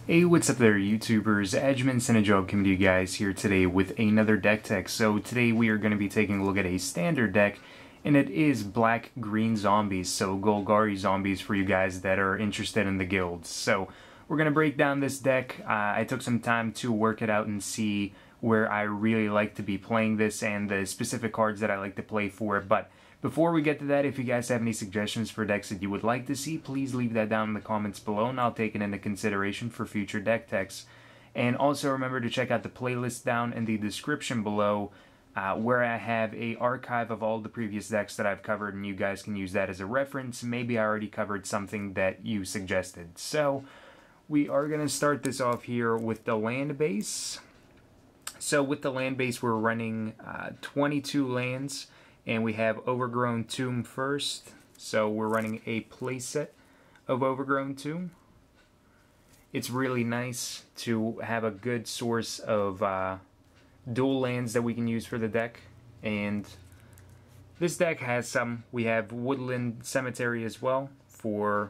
Hey, what's up there, YouTubers? Edgeman Synajob coming to you guys here today with another deck tech. So today we are going to be taking a look at a standard deck, and it is black-green zombies, so Golgari zombies for you guys that are interested in the guilds. So we're going to break down this deck. I took some time to work it out and see where I really like to be playing this and the specific cards that I like to play for it, but before we get to that, if you guys have any suggestions for decks that you would like to see, please leave that down in the comments below and I'll take it into consideration for future deck techs. And also remember to check out the playlist down in the description below where I have a archive of all the previous decks that I've covered, and you guys can use that as a reference. Maybe I already covered something that you suggested. So we are going to start this off here with the land base. So with the land base, we're running 22 lands. And we have Overgrown Tomb first, so we're running a playset of Overgrown Tomb. It's really nice to have a good source of dual lands that we can use for the deck, and this deck has some. We have Woodland Cemetery as well for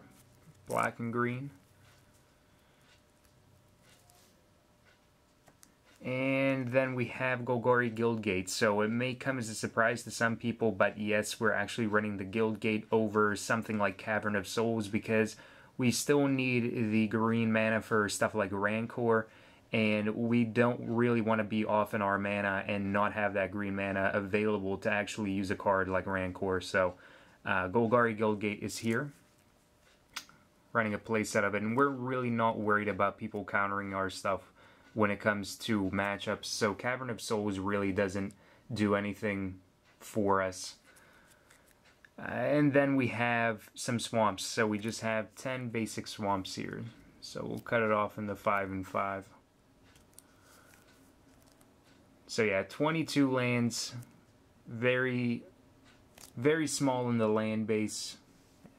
black and green. And then we have Golgari Guildgate, so it may come as a surprise to some people, but yes, we're actually running the Guildgate over something like Cavern of Souls because we still need the green mana for stuff like Rancor, and we don't really want to be off in our mana and not have that green mana available to actually use a card like Rancor. So Golgari Guildgate is here, running a playset of it, and we're really not worried about people countering our stuff when it comes to matchups, so Cavern of Souls really doesn't do anything for us. And then we have some swamps, so we just have 10 basic swamps here. So we'll cut it off in the 5 and 5. So yeah, 22 lands, very small in the land base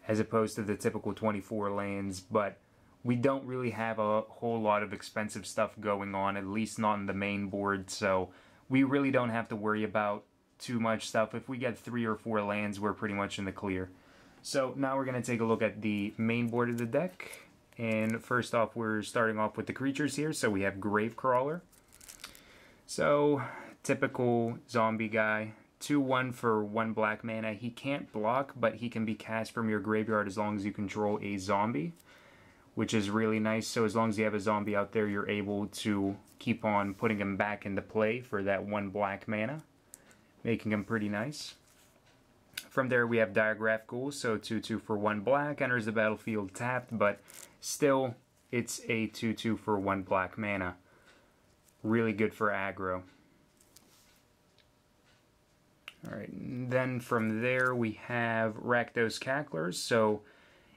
as opposed to the typical 24 lands, but we don't really have a whole lot of expensive stuff going on, at least not in the main board, so we really don't have to worry about too much stuff. If we get 3 or 4 lands, we're pretty much in the clear. So now we're going to take a look at the main board of the deck, and first off, we're starting off with the creatures here. So we have Gravecrawler. So, typical zombie guy. 2-1 for 1 black mana. He can't block, but he can be cast from your graveyard as long as you control a zombie, which is really nice. So as long as you have a zombie out there, you're able to keep on putting him back into play for that 1 black mana, making him pretty nice. From there, we have Diregraf Ghoul, so 2-2 for 1 black, enters the battlefield tapped, but still, it's a 2-2 for 1 black mana. Really good for aggro. Alright, then from there, we have Rakdos Cackler, so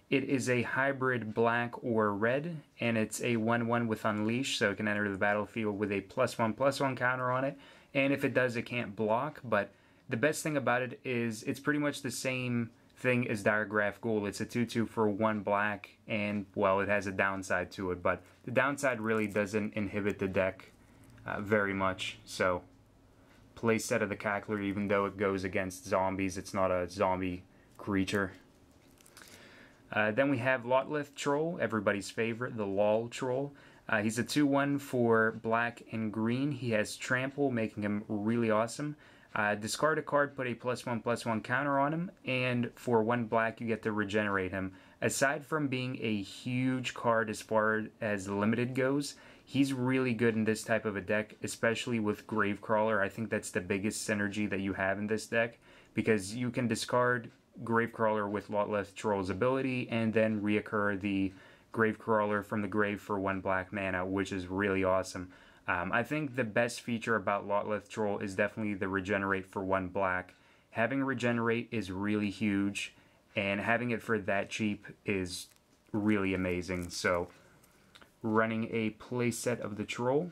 it is a hybrid black or red, and it's a 1-1 with Unleash, so it can enter the battlefield with a +1/+1 counter on it, and if it does, it can't block, but the best thing about it is it's pretty much the same thing as Diregraf Ghoul. It's a 2-2 for 1 black, and, well, it has a downside to it, but the downside really doesn't inhibit the deck very much, so playset of the Cackler, even though it goes against zombies, it's not a zombie creature. Then we have Lotleth Troll, everybody's favorite, the LOL Troll. He's a 2-1 for black and green. He has Trample, making him really awesome. Discard a card, put a +1/+1 counter on him, and for 1 black you get to regenerate him. Aside from being a huge card as far as limited goes, he's really good in this type of a deck, especially with Gravecrawler. I think that's the biggest synergy that you have in this deck, because you can discard Gravecrawler with Lotleth Troll's ability, and then reoccur the Gravecrawler from the grave for 1 black mana, which is really awesome. I think the best feature about Lotleth Troll is definitely the regenerate for 1 black. Having regenerate is really huge, and having it for that cheap is really amazing. So, running a playset of the Troll.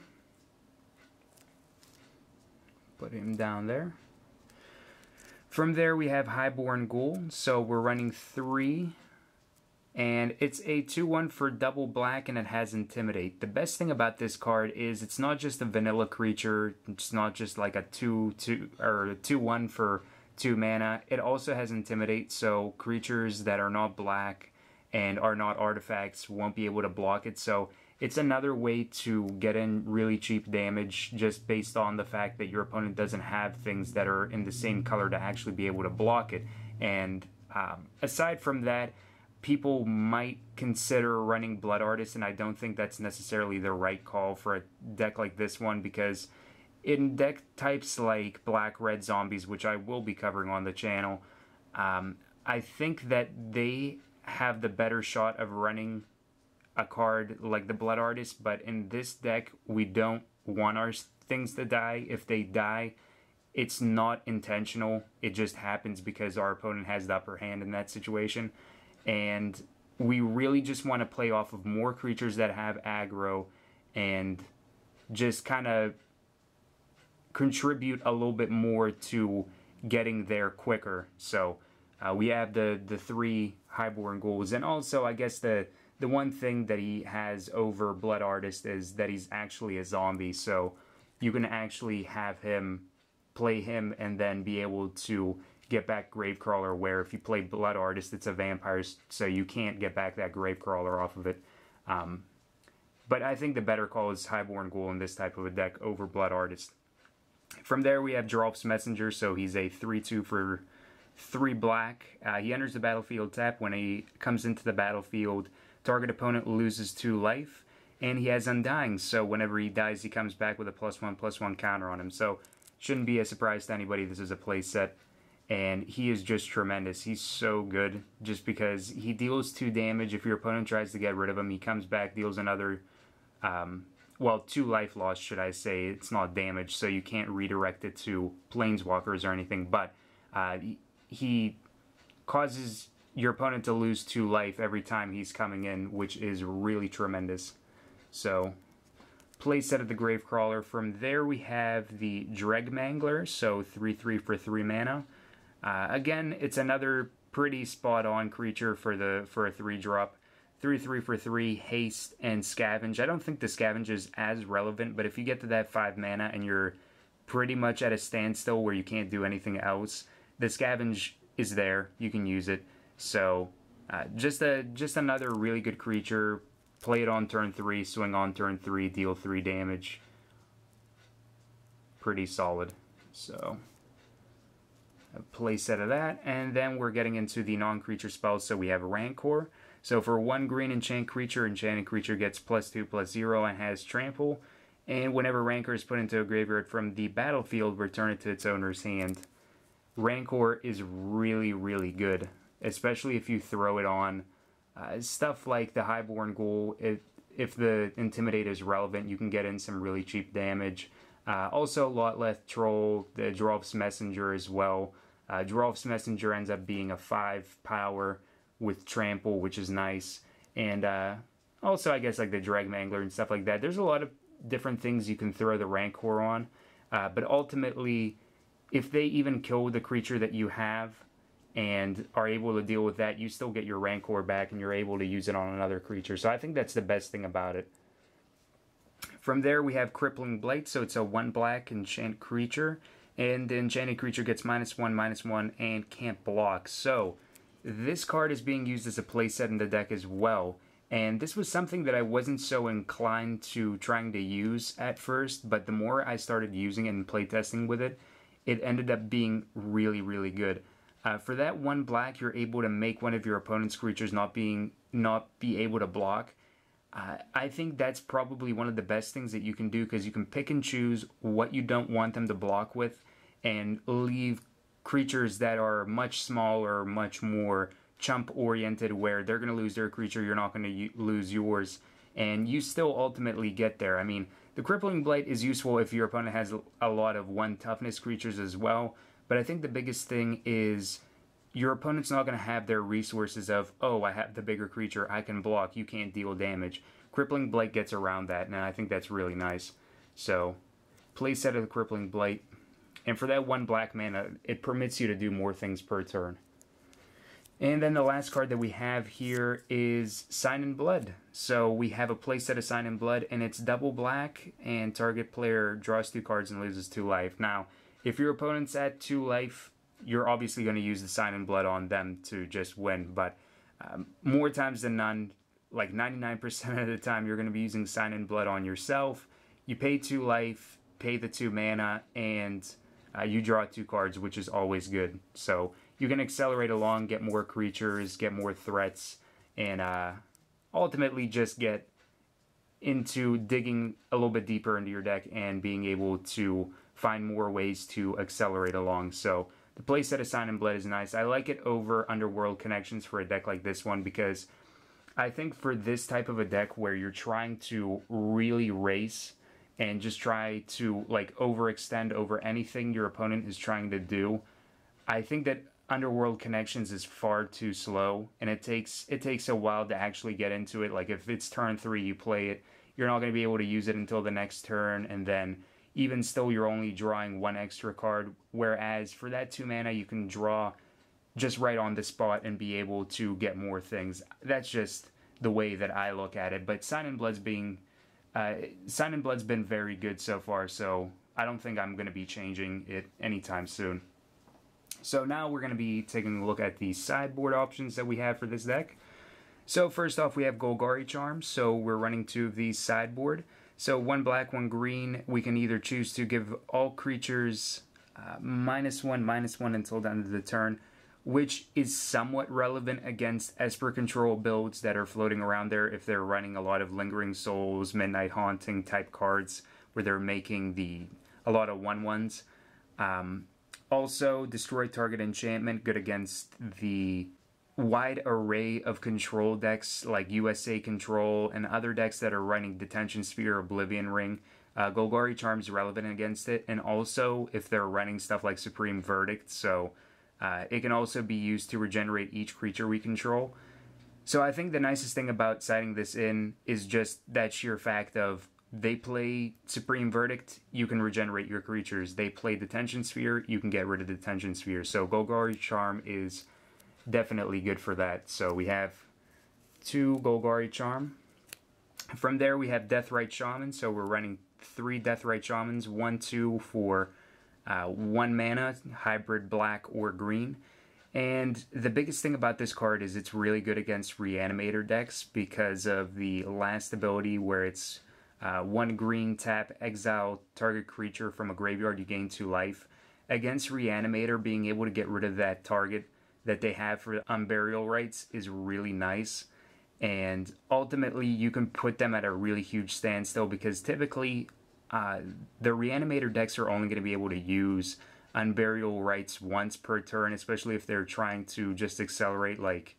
Put him down there. From there, we have Highborn Ghoul, so we're running 3, and it's a 2-1 for double black, and it has Intimidate. The best thing about this card is it's not just a vanilla creature, it's not just like a 2-1 for 2 mana. It also has Intimidate, so creatures that are not black and are not artifacts won't be able to block it. So it's another way to get in really cheap damage just based on the fact that your opponent doesn't have things that are in the same color to actually be able to block it. And aside from that, people might consider running Blood Artist, and I don't think that's necessarily the right call for a deck like this one, because in deck types like Black-Red Zombies, which I will be covering on the channel, I think that they have the better shot of running a card like the Blood Artist, but in this deck, we don't want our things to die. If they die, it's not intentional. It just happens because our opponent has the upper hand in that situation. And we really just want to play off of more creatures that have aggro and just kind of contribute a little bit more to getting there quicker. So we have the 3 Highborn Ghouls, and also I guess the one thing that he has over Blood Artist is that he's actually a zombie, so you can actually have him play him and then be able to get back Gravecrawler, where if you play Blood Artist, it's a vampire, so you can't get back that Gravecrawler off of it. But I think the better call is Highborn Ghoul in this type of a deck over Blood Artist. From there, we have Geralf's Messenger, so he's a 3/2 for 3 black. He enters the battlefield tap. When he comes into the battlefield, target opponent loses 2 life, and he has Undying, so whenever he dies, he comes back with a +1/+1 counter on him. So shouldn't be a surprise to anybody. This is a play set, and he is just tremendous. He's so good just because he deals 2 damage. If your opponent tries to get rid of him, he comes back, deals another, well, 2 life loss, should I say. It's not damage, so you can't redirect it to planeswalkers or anything, but he causes your opponent to lose 2 life every time he's coming in, which is really tremendous. So, play set of the Gravecrawler. From there we have the Dreg Mangler, so 3/3 for 3 mana. Again, it's another pretty spot-on creature for a 3-drop. 3/3 for 3, haste, and scavenge. I don't think the scavenge is as relevant, but if you get to that 5 mana and you're pretty much at a standstill where you can't do anything else, the scavenge is there. You can use it. So, just another really good creature. Play it on turn 3, swing on turn 3, deal 3 damage. Pretty solid. So, a play set of that. And then we're getting into the non-creature spells. So we have Rancor. So for 1 green enchanted creature gets +2/+0 and has trample. And whenever Rancor is put into a graveyard from the battlefield, return it to its owner's hand. Rancor is really, really good, especially if you throw it on stuff like the Highborn Ghoul. If the Intimidate is relevant, you can get in some really cheap damage. Also, Lotleth Troll, the Geralf's Messenger as well. Geralf's Messenger ends up being a 5 power with trample, which is nice. And also, I guess, like the Dreg Mangler and stuff like that. There's a lot of different things you can throw the Rancor on. But ultimately, if they even kill the creature that you have and are able to deal with that, you still get your Rancor back and you're able to use it on another creature. So I think that's the best thing about it. From there, we have Crippling Blight. So it's a 1 black enchant creature. And the enchanted creature gets -1/-1 and can't block. So this card is being used as a playset in the deck as well. And this was something that I wasn't so inclined to trying to use at first, but the more I started using it and playtesting with it, it ended up being really, really good. For that 1 black, you're able to make one of your opponent's creatures not be able to block. I think that's probably one of the best things that you can do, because you can pick and choose what you don't want them to block with and leave creatures that are much smaller, much more chump-oriented, where they're going to lose their creature, you're not going to lose yours, and you still ultimately get there. I mean, the Crippling Blight is useful if your opponent has a lot of 1 toughness creatures as well, but I think the biggest thing is your opponent's not going to have their resources of, oh, I have the bigger creature, I can block, you can't deal damage. Crippling Blight gets around that, and I think that's really nice. So, play set of the Crippling Blight. And for that 1 black mana, it permits you to do more things per turn. And then the last card that we have here is Sign in Blood. So we have a playset of Sign in Blood, and it's double black, and target player draws 2 cards and loses 2 life. Now, if your opponent's at 2 life, you're obviously going to use the Sign in Blood on them to just win. But more times than none, like 99% of the time you're going to be using Sign in Blood on yourself. You pay 2 life, pay the 2 mana, and you draw 2 cards, which is always good. So you can accelerate along, get more creatures, get more threats, and ultimately just get into digging a little bit deeper into your deck and being able to find more ways to accelerate along. So the playset of Sign in Blood is nice. I like it over Underworld Connections for a deck like this one because I think for this type of a deck where you're trying to really race and just try to like overextend over anything your opponent is trying to do, I think that Underworld Connections is far too slow, and it takes a while to actually get into it. Like if it's turn 3, you play it, you're not going to be able to use it until the next turn, and then even still you're only drawing 1 extra card, whereas for that 2 mana you can draw just right on the spot and be able to get more things. That's just the way that I look at it. But Sign in Blood's been very good so far, so I don't think I'm going to be changing it anytime soon. So now we're going to be taking a look at the sideboard options that we have for this deck. So first off, we have Golgari Charm, so we're running 2 of these sideboard. So 1 black, 1 green. We can either choose to give all creatures -1/-1 until the end of the turn, which is somewhat relevant against Esper Control builds that are floating around there if they're running a lot of Lingering Souls, Midnight Haunting type cards where they're making a lot of 1/1s. Also, destroy target enchantment, good against the wide array of control decks like USA Control and other decks that are running Detention Sphere, Oblivion Ring. Golgari Charm is relevant against it, and also if they're running stuff like Supreme Verdict, so it can also be used to regenerate each creature we control. So I think the nicest thing about siding this in is just that sheer fact of they play Supreme Verdict, you can regenerate your creatures. They play Detention Sphere, you can get rid of Detention Sphere. So Golgari Charm is definitely good for that. So we have 2 Golgari Charm. From there we have Deathrite Shaman, so we're running 3 Deathrite Shamans, 1/2 for 1 mana, hybrid black or green. And the biggest thing about this card is it's really good against Reanimator decks because of the last ability where it's 1 green, tap, exile target creature from a graveyard, you gain 2 life. Against Reanimator, being able to get rid of that target that they have for Unburial Rites is really nice. And ultimately, you can put them at a really huge standstill because typically the Reanimator decks are only going to be able to use Unburial Rites once per turn, especially if they're trying to just accelerate, like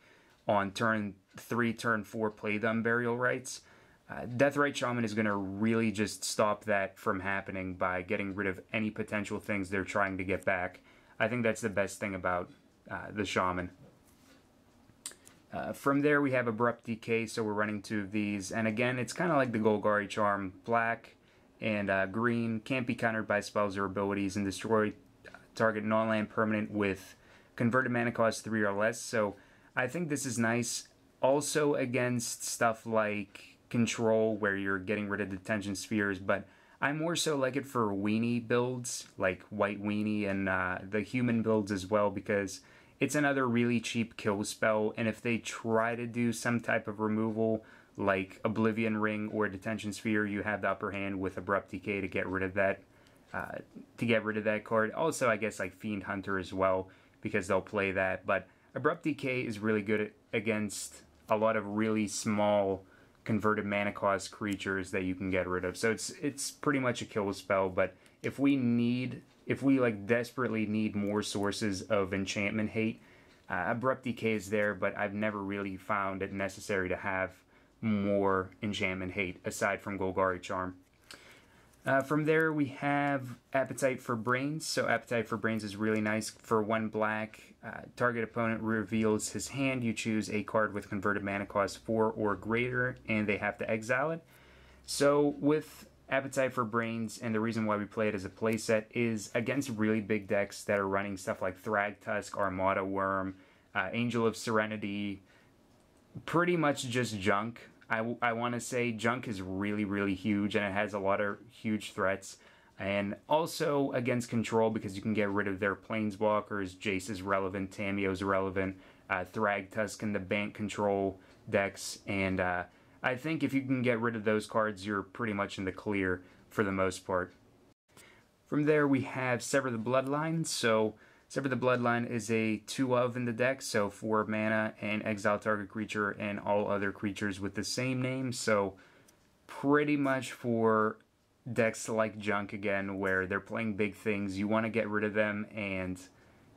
on turn 3, turn 4, play the Unburial Rites. Deathrite Shaman is going to really just stop that from happening by getting rid of any potential things they're trying to get back. I think that's the best thing about the Shaman. From there we have Abrupt Decay, so we're running 2 of these. And again, it's kind of like the Golgari Charm. Black and green, can't be countered by spells or abilities, and destroy target non-land permanent with converted mana cost 3 or less. So I think this is nice. Also against stuff like Control, where you're getting rid of Detention Spheres, but I more so like it for weenie builds, like White Weenie and the human builds as well, because it's another really cheap kill spell, and if they try to do some type of removal, like Oblivion Ring or Detention Sphere, you have the upper hand with Abrupt Decay to get rid of that, card. Also, I guess like Fiend Hunter as well, because they'll play that, but Abrupt Decay is really good against a lot of really small converted mana cost creatures that you can get rid of. So it's pretty much a kill spell, but if we like desperately need more sources of enchantment hate, Abrupt Decay is there, but I've never really found it necessary to have more enchantment hate aside from Golgari Charm. From there we have Appetite for Brains. So Appetite for Brains is really nice. For 1 black, target opponent reveals his hand. You choose a card with converted mana cost 4 or greater, and they have to exile it. So with Appetite for Brains, and the reason why we play it as a playset is against really big decks that are running stuff like Thragtusk, Armada Worm, Angel of Serenity, pretty much just junk. I want to say junk is really, really huge, and it has a lot of huge threats. And also against Control, because you can get rid of their Planeswalkers. Jace is relevant, Tameo is relevant, Thragtusk and the Bant control decks, and I think if you can get rid of those cards, you're pretty much in the clear for the most part. From there, we have Sever the Bloodline. So Sever the Bloodline is a 2-of in the deck, so 4 mana, and exile target creature and all other creatures with the same name. So pretty much for decks like Junk again, where they're playing big things, you want to get rid of them and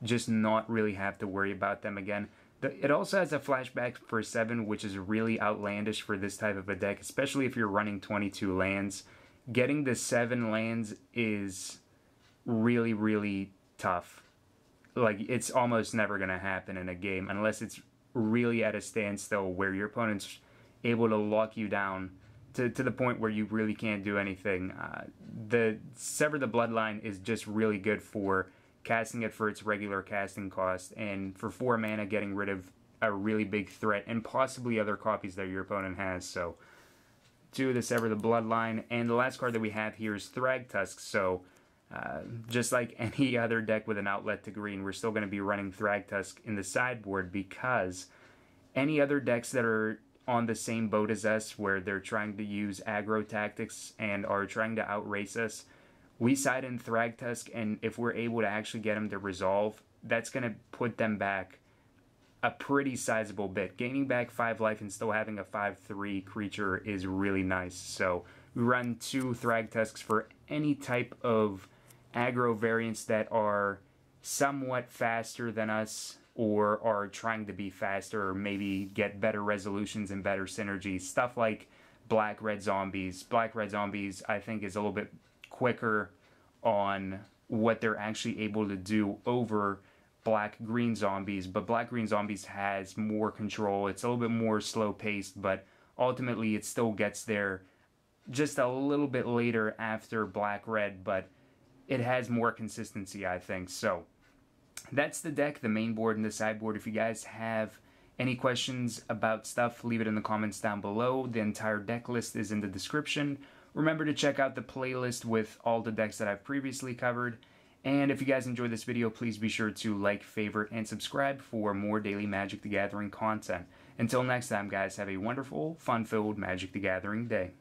just not really have to worry about them again. It also has a flashback for 7, which is really outlandish for this type of a deck, especially if you're running 22 lands. Getting the 7 lands is really, really tough. Like, it's almost never going to happen in a game unless it's really at a standstill where your opponent's able to lock you down to the point where you really can't do anything. The Sever the Bloodline is just really good for casting it for its regular casting cost, and for 4 mana getting rid of a really big threat and possibly other copies that your opponent has. So 2 of the Sever the Bloodline, and the last card that we have here is Thragtusk. So just like any other deck with an outlet to green, we're still going to be running Thragtusk in the sideboard, because any other decks that are on the same boat as us, where they're trying to use aggro tactics and are trying to outrace us, we side in Thragtusk, and if we're able to actually get them to resolve, that's going to put them back a pretty sizable bit. Gaining back 5 life and still having a 5/3 creature is really nice. So we run 2 Thragtusks for any type of aggro variants that are somewhat faster than us, or are trying to be faster, or maybe get better resolutions and better synergy. Stuff like black-red zombies. Black-red zombies, I think, is a little bit quicker on what they're actually able to do over black-green zombies, but black-green zombies has more control. It's a little bit more slow-paced, but ultimately it still gets there just a little bit later after black-red, but it has more consistency, I think. So that's the deck, the main board and the sideboard. If you guys have any questions about stuff, leave it in the comments down below. The entire deck list is in the description. Remember to check out the playlist with all the decks that I've previously covered. And if you guys enjoyed this video, please be sure to like, favorite, and subscribe for more daily Magic the Gathering content. Until next time, guys, have a wonderful, fun-filled Magic the Gathering day.